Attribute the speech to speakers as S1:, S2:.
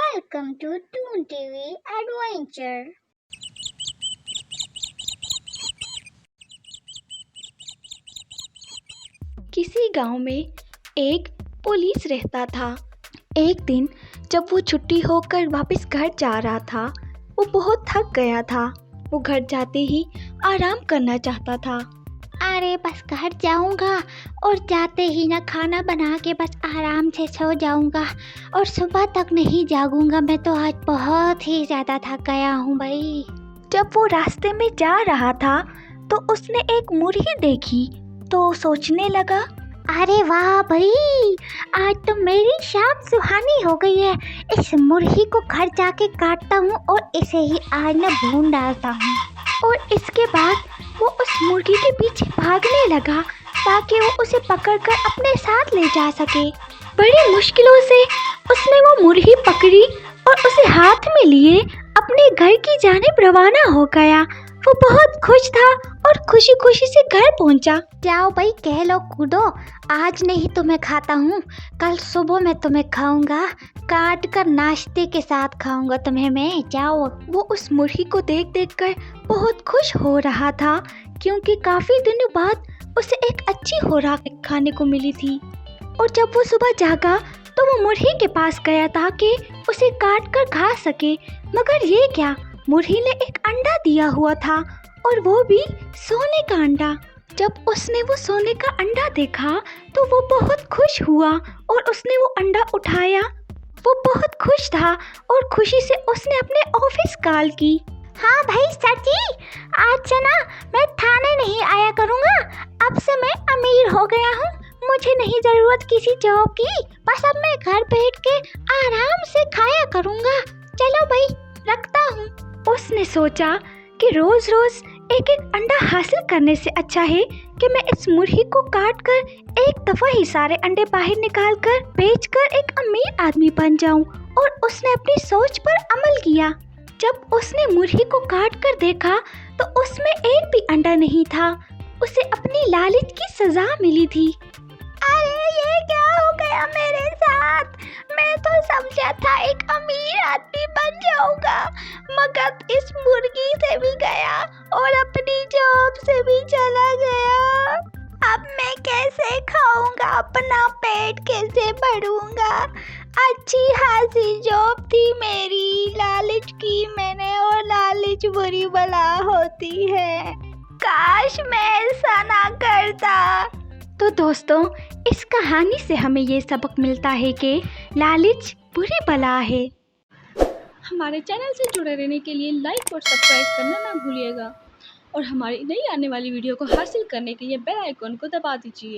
S1: Welcome to Toon TV Adventure.
S2: किसी गांव में एक पुलिस रहता था। एक दिन जब वो छुट्टी होकर वापस घर जा रहा था, वो बहुत थक गया था। वो घर जाते ही आराम करना चाहता था।
S1: अरे बस घर जाऊंगा और जाते ही ना खाना बना के बस आराम से सो जाऊंगा और सुबह तक नहीं जागूंगा। मैं तो आज बहुत ही ज़्यादा थक गया हूँ भाई।
S2: जब वो रास्ते में जा रहा था तो उसने एक मुर्गी देखी तो सोचने लगा,
S1: अरे वाह भाई, आज तो मेरी शाम सुहानी हो गई है। इस मुर्गी को घर जाके काटता हूँ और इसे ही आज ना भून डालता हूँ।
S2: और इसके बाद वो उस मुर्गी के पीछे भागने लगा ताकि वो उसे पकड़कर अपने साथ ले जा सके। बड़ी मुश्किलों से उसने वो मुर्गी पकड़ी और उसे हाथ में लिए अपने घर की जानिब रवाना हो गया। वो बहुत खुश था और खुशी खुशी से घर पहुंचा।
S1: जाओ भाई, कह लो कूदो, आज नहीं तुम्हें खाता हूँ, कल सुबह मैं तुम्हें खाऊंगा, काट कर नाश्ते के साथ खाऊंगा तुम्हें मैं। जाओ।
S2: वो उस मुर्गी को देख देख कर बहुत खुश हो रहा था क्योंकि काफ़ी दिनों बाद उसे एक अच्छी खुराक खाने को मिली थी। और जब वो सुबह जागा तो वो मुर्गी के पास गया ताकि उसे काट कर खा सके। मगर ये क्या, मुर्गी ने एक अंडा दिया हुआ था और वो भी सोने का अंडा। जब उसने वो सोने का अंडा देखा तो वो बहुत खुश हुआ और उसने वो अंडा उठाया। वो बहुत खुश था और खुशी से उसने अपने ऑफिस कॉल की।
S1: हाँ भाई सर जी, आज से ना मैं थाने नहीं आया करूँगा। अब से मैं अमीर हो गया हूँ, मुझे नहीं ज़रूरत किसी जॉब की। बस अब मैं घर बैठ के आराम से खाया करूँगा। चलो भाई, रखता हूँ।
S2: उसने सोचा कि रोज रोज एक एक अंडा हासिल करने से अच्छा है कि मैं इस मुर्गी को काट कर एक दफा ही सारे अंडे बाहर निकाल कर बेचकर एक अमीर आदमी बन जाऊं। और उसने अपनी सोच पर अमल किया। जब उसने मुर्गी को काट कर देखा तो उसमें एक भी अंडा नहीं था। उसे अपनी लालच की सजा मिली थी।
S1: अरे ये क्या हो गया मेरे साथ? मैं तो समझा था एक अमीर आदमी बन जाऊंगा, मगर इस मुर्गी से भी गया और अपनी जॉब से भी चला गया। अब मैं कैसे खाऊंगा, अपना पेट कैसे भरूंगा? अच्छी खासी जॉब थी मेरी, लालच की मैंने और लालच बुरी बला होती है। काश मैं ऐसा ना करता।
S2: तो दोस्तों, इस कहानी से हमें ये सबक मिलता है कि लालच बुरी बला है।
S3: हमारे चैनल से जुड़े रहने के लिए लाइक और सब्सक्राइब करना ना भूलिएगा और हमारी नई आने वाली वीडियो को हासिल करने के लिए बेल आइकन को दबा दीजिए।